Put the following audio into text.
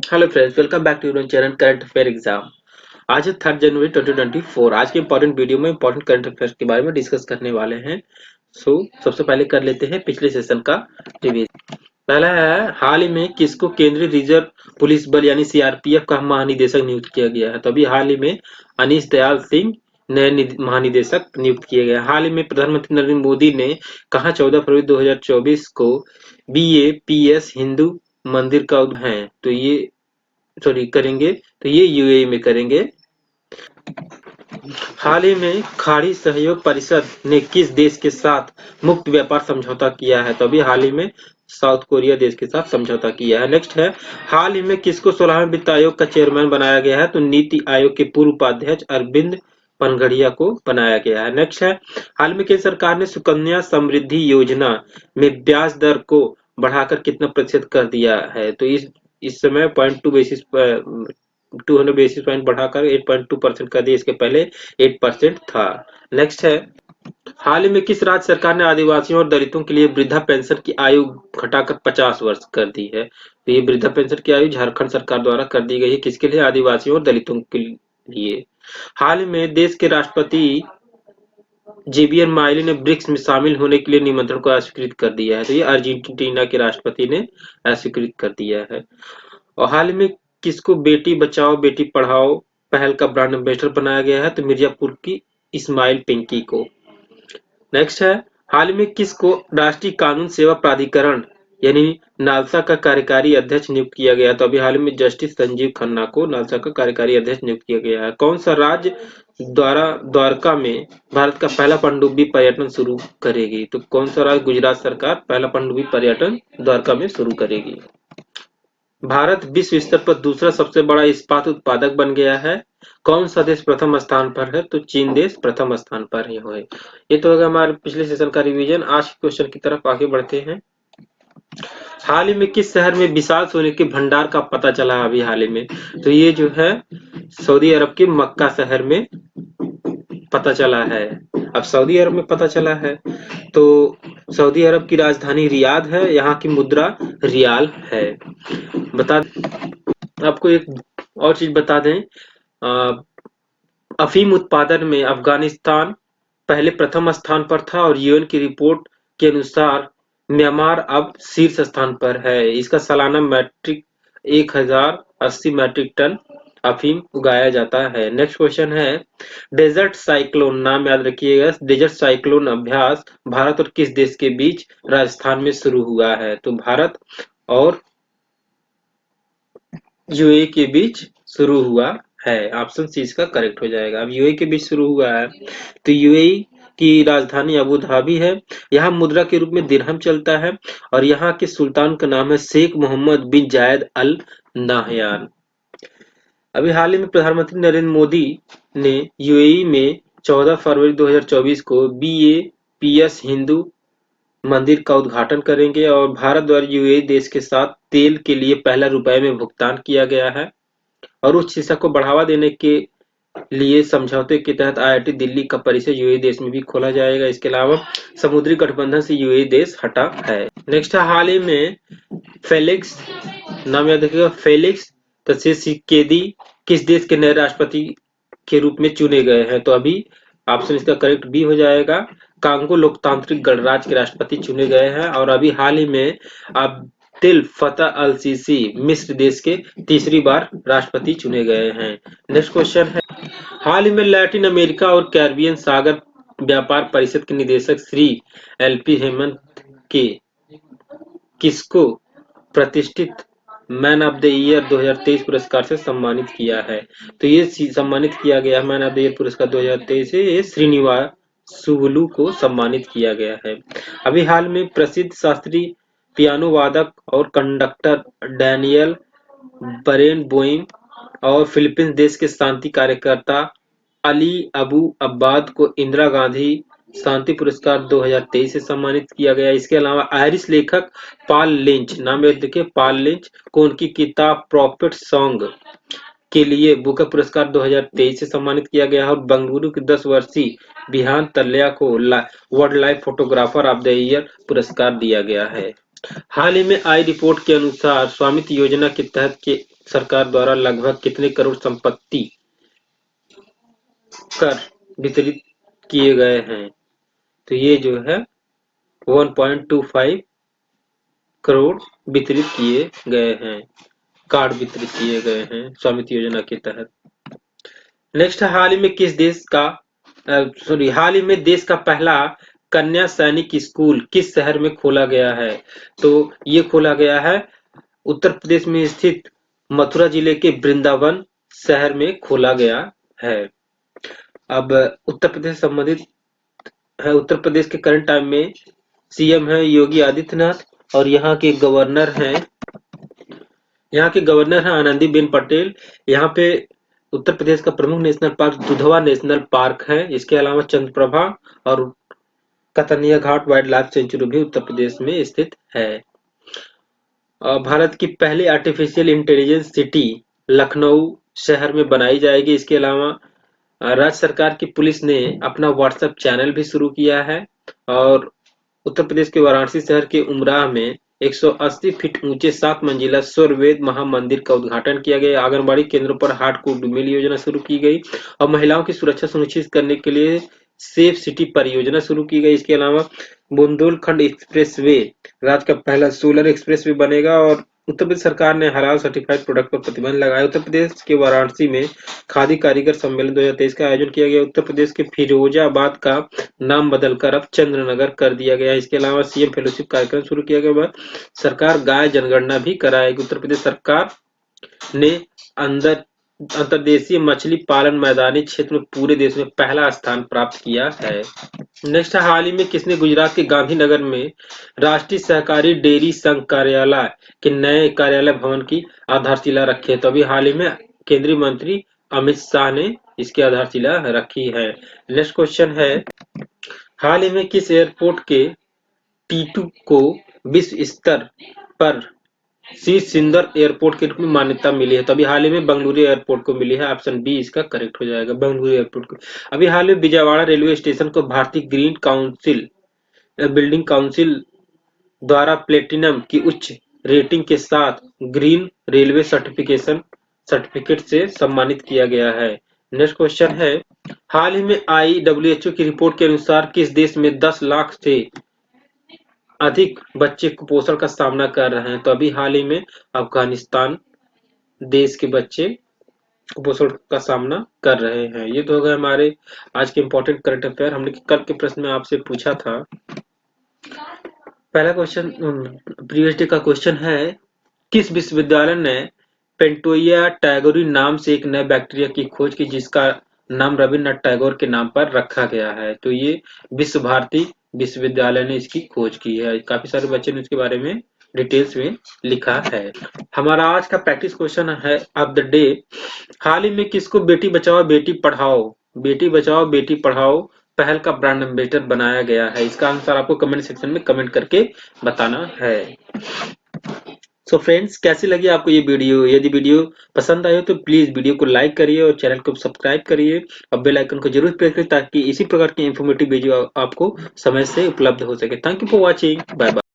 Hello friends, welcome back to your channel current affair exam. आज है 3 जनवरी 2024। आज के इंपॉर्टेंट वीडियो में इंपॉर्टेंट करंट अफेयर के बारे में डिस्कस करने वाले हैं। सबसे पहले कर लेते हैं पिछले सेशन का रिवीजन। पहला है, हाल ही में किसको केंद्रीय रिजर्व पुलिस बल यानी सीआरपीएफ का महानिदेशक नियुक्त किया गया है? तो अभी हाल ही में अनीश दयाल सिंह नए महानिदेशक नियुक्त किए गए। हाल ही में प्रधानमंत्री नरेंद्र मोदी ने कहा 14 फरवरी 2024 को BAPS हिंदू मंदिर का उद्घाटन है, तो ये करेंगे, तो ये यूएई में करेंगे। हाल ही में खाड़ी सहयोग परिषद ने किस देश के साथ मुक्त व्यापार समझौता किया है? तो अभी हाल ही में साउथ कोरिया देश के साथ समझौता किया है। नेक्स्ट है, हाल ही में किसको 16वें वित्त आयोग का चेयरमैन बनाया गया है? तो नीति आयोग के पूर्व उपाध्यक्ष अरविंद पनगड़िया को बनाया गया है। नेक्स्ट है, हाल में केंद्र सरकार ने सुकन्या समृद्धि योजना में ब्याज दर को बढ़ाकर कितना प्रतिशत कर दिया है? तो इस समय 200 बेसिस पॉइंट बढ़ाकर 8.2% कर दिया। इसके पहले 8% था। नेक्स्ट है, हाल ही में किस राज्य सरकार ने आदिवासियों और दलितों के लिए वृद्धा पेंशन की आयु घटाकर 50 वर्ष कर दी है? तो ये वृद्धा पेंशन की आयु झारखंड सरकार द्वारा कर दी गई है। किसके लिए? आदिवासियों और दलितों के लिए। हाल ही में देश के राष्ट्रपति जेवियर माइली ने ब्रिक्स में शामिल होने के लिए निमंत्रण को अस्वीकृत कर दिया है। तो ये अर्जेंटीना के राष्ट्रपति ने अस्वीकृत कर दिया है। और हाल ही में किसको बेटी बचाओ बेटी पढ़ाओ पहल का ब्रांड एम्बेसडर बनाया गया है? तो मिर्जापुर की इस्माइल पिंकी को। नेक्स्ट है, हाल ही में किसको राष्ट्रीय कानून सेवा प्राधिकरण यानी नालसा का कार्यकारी अध्यक्ष नियुक्त किया गया? तो अभी हाल ही में जस्टिस संजीव खन्ना को नालसा का कार्यकारी अध्यक्ष नियुक्त किया गया है। कौन सा राज्य द्वारा द्वारका में भारत का पहला पनडुब्बी पर्यटन शुरू करेगी? तो कौन सा राज्य? गुजरात सरकार पहला पनडुब्बी पर्यटन द्वारका में शुरू करेगी। भारत विश्व स्तर पर दूसरा सबसे बड़ा इस्पात उत्पादक बन गया है। कौन सा देश प्रथम स्थान पर है? तो चीन देश प्रथम स्थान पर है। ये तो होगा हमारे पिछले सेशन का रिवीजन। आज के क्वेश्चन की तरफ आगे बढ़ते हैं। हाल ही में किस शहर में विशाल सोने के भंडार का पता चला? अभी हाल ही में, तो ये जो है सऊदी अरब के मक्का शहर में पता चला है। अब सऊदी अरब में पता चला है, तो सऊदी अरब की राजधानी रियाद है। यहाँ की मुद्रा रियाल है। बता आपको एक और चीज बता दें, अफीम उत्पादन में अफगानिस्तान पहले प्रथम स्थान पर था और यूएन की रिपोर्ट के अनुसार म्यांमार अब शीर्ष स्थान पर है। इसका सालाना मैट्रिक 1080 मैट्रिक टन अफीम उगाया जाता है। नेक्स्ट क्वेश्चन है, डेजर्ट साइक्लोन, नाम याद रखिएगा। डेजर्ट साइक्लोन अभ्यास भारत और किस देश के बीच राजस्थान में शुरू हुआ है? तो भारत और यूएई के बीच शुरू हुआ है। ऑप्शन सी इसका करेक्ट हो जाएगा। अब यूएई के बीच शुरू हुआ है, तो यूएई की राजधानी अबू धाबी है। यहाँ मुद्रा के रूप में दिरहम चलता है और यहाँ के सुल्तान का नाम है शेख मोहम्मद बिन जायद अल नाहयान। अभी हाल ही में प्रधानमंत्री नरेंद्र मोदी ने यूएई में 14 फरवरी 2024 को BAPS हिंदू मंदिर का उद्घाटन करेंगे और भारत द्वारा यूएई देश के साथ तेल के लिए पहला रुपए में भुगतान किया गया है और उच्च शिक्षा को बढ़ावा देने के लिए समझौते के तहत IIT दिल्ली का परिसर यूएई देश में भी खोला जाएगा। इसके अलावा समुद्री गठबंधन से यूएई देश हटा है। नेक्स्ट है, हाल ही में फेलिक्स, नाम याद रखिएगा, फेलिक्स त्शिसेकेदी किस देश के नए राष्ट्रपति के रूप में चुने गए हैं? तो अभी ऑप्शन इसका करेक्ट बी हो जाएगा। कांगो लोकतांत्रिक गणराज्य के राष्ट्रपति चुने गए हैं और अभी हाल ही में अब्देल फत्ताह अल सीसी मिस्र देश के तीसरी बार राष्ट्रपति चुने गए हैं। नेक्स्ट क्वेश्चन है, हाल ही में लैटिन अमेरिका और कैरिबियन सागर व्यापार परिषद के निदेशक श्री LP हेमंत के किसको प्रतिष्ठित मैन ऑफ द ईयर 2023 पुरस्कार से सम्मानित किया है? तो ये सम्मानित किया गया मैन ऑफ द ईयर पुरस्कार 2023 से ये श्रीनिवास सुगलू को सम्मानित किया गया है। अभी हाल में प्रसिद्ध शास्त्रीय पियानो वादक और कंडक्टर डैनियल बरेनबोइम और फिलीपींस देश के शांति कार्यकर्ता अली अबू अब्बाद को इंदिरा गांधी शांति पुरस्कार 2023 से सम्मानित किया गया। इसके अलावा आयरिश लेखक पॉल लिंच, नाम याद रखिए, पॉल लिंच को उनकी किताब प्रॉफिट सॉन्ग के लिए बुकर पुरस्कार 2023 से सम्मानित किया गया और बेंगलुरु की 10 वर्षीय बिहान तल्या को world life photographer of the year पुरस्कार दिया गया है। हाल ही में आई रिपोर्ट के अनुसार स्वामित्व योजना के तहत के सरकार द्वारा लगभग कितने करोड़ संपत्ति कर वितरित किए गए हैं? तो ये जो है 1.25 करोड़ वितरित किए गए हैं, कार्ड वितरित किए गए हैं स्वामित्व योजना के तहत। नेक्स्ट, हाल ही में किस देश का हाल ही में देश का पहला कन्या सैनिक स्कूल किस शहर में खोला गया है? तो ये खोला गया है उत्तर प्रदेश में स्थित मथुरा जिले के वृंदावन शहर में खोला गया है। अब उत्तर प्रदेश से संबंधित है, उत्तर प्रदेश के करंट टाइम में सीएम है योगी आदित्यनाथ और यहाँ के गवर्नर हैं आनंदीबेन पटेल। यहाँ पे उत्तर प्रदेश का प्रमुख national park Dudhwa national park है। इसके अलावा चंद्रप्रभा और कतनिया घाट वाइल्ड लाइफ सेंचुरी भी उत्तर प्रदेश में स्थित है। भारत की पहली आर्टिफिशियल इंटेलिजेंस सिटी लखनऊ शहर में बनाई जाएगी। इसके अलावा राज्य सरकार की पुलिस ने अपना व्हाट्सएप चैनल भी शुरू किया है और उत्तर प्रदेश के वाराणसी शहर के उमराह में 180 फीट ऊंचे 7 मंजिला स्वर्वेद महामंदिर का उद्घाटन किया गया। आंगनबाड़ी केंद्रों पर हार्डकोर मील योजना शुरू की गई और महिलाओं की सुरक्षा सुनिश्चित करने के लिए सेफ सिटी परियोजना शुरू की गई। इसके अलावा बुंदेलखंड एक्सप्रेसवे राज्य का पहला सोलर एक्सप्रेसवे बनेगा और उत्तर प्रदेश सरकार ने हलाल सर्टिफाइड प्रोडक्ट पर प्रतिबंध लगाया। उत्तर प्रदेश के वाराणसी में खादी कारीगर सम्मेलन 2023 का आयोजन किया गया। उत्तर प्रदेश के फिरोजाबाद का नाम बदलकर अब चंद्रनगर कर दिया गया। इसके अलावा सीएम फेलोशिप कार्यक्रम शुरू किया गया। सरकार गाय जनगणना भी कराएगी। उत्तर प्रदेश सरकार ने अंतर्देशीय मछली पालन मैदानी क्षेत्र में पूरे देश में पहला स्थान प्राप्त किया है। नेक्स्ट, हाल ही में किसने गुजरात के गांधीनगर में राष्ट्रीय सहकारी डेयरी संघ कार्यालय के नए कार्यालय भवन की आधारशिला रखी है? तो अभी हाल ही में केंद्रीय मंत्री अमित शाह ने इसकी आधारशिला रखी है। नेक्स्ट क्वेश्चन है, हाल ही में किस एयरपोर्ट के T2 को विश्व स्तर पर सी सुंदर एयरपोर्ट के रूप में मान्यता मिली है? तो अभी हाल ही में बेंगलुरु एयरपोर्ट को मिली है। ऑप्शन बी इसका करेक्ट हो जाएगा, बेंगलुरु एयरपोर्ट को। अभी हाल में विजयवाड़ा रेलवे स्टेशन को भारतीय ग्रीन काउंसिल बिल्डिंग काउंसिल द्वारा प्लेटिनम की उच्च रेटिंग के साथ ग्रीन रेलवे सर्टिफिकेट से सम्मानित किया गया है। नेक्स्ट क्वेश्चन है, हाल ही में आई WHO की रिपोर्ट के अनुसार किस देश में 10 लाख से अधिक बच्चे कुपोषण का सामना कर रहे हैं? तो अभी हाल ही में अफगानिस्तान देश के बच्चे कुपोषण का सामना कर रहे हैं। ये तो हो गए हमारे आज के इंपॉर्टेंट करंट अफेयर। हमने कल के प्रश्न में आपसे पूछा था। पहला क्वेश्चन प्रीवियस डे का क्वेश्चन है, किस विश्वविद्यालय ने पेंटोइया टैगोरी नाम से एक नए बैक्टीरिया की खोज की जिसका नाम रविन्द्रनाथ टैगोर के नाम पर रखा गया है? तो ये विश्व भारती विश्वविद्यालय ने इसकी खोज की है। काफी सारे बच्चे ने इसके बारे में डिटेल्स में लिखा है। हमारा आज का प्रैक्टिस क्वेश्चन है ऑफ द डे, हाल ही में किसको बेटी बचाओ बेटी पढ़ाओ पहल का ब्रांड एम्बेसडर बनाया गया है? इसका आंसर आपको कमेंट सेक्शन में कमेंट करके बताना है। सो फ्रेंड्स, कैसी लगी आपको ये वीडियो? यदि वीडियो पसंद आए तो प्लीज वीडियो को लाइक करिए और चैनल को सब्सक्राइब करिए और बेल आइकन को जरूर प्रेस करिए ताकि इसी प्रकार की इंफॉर्मेटिव वीडियो आपको समय से उपलब्ध हो सके। Thank you for watching, bye bye.